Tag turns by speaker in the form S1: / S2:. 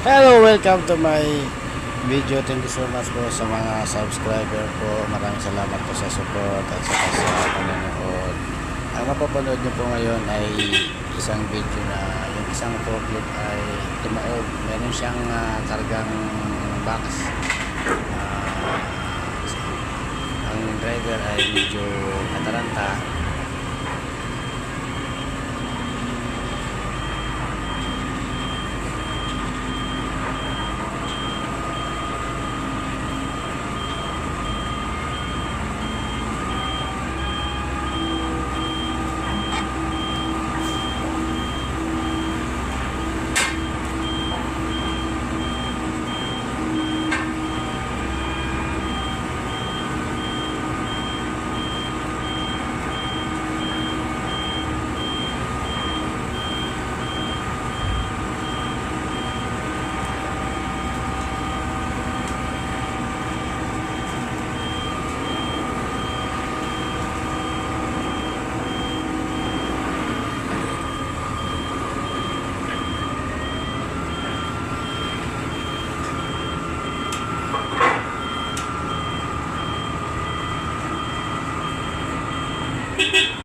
S1: Hello, welcome to my video. Thank you so much po sa mga subscriber ko. Maraming salamat po sa support at saka sa panonood. Ang mapapanood nyo po ngayon ay isang video na yung isang forklift ay tumaob. Meron siyang kargang box. Ang driver ay medyo nataranta.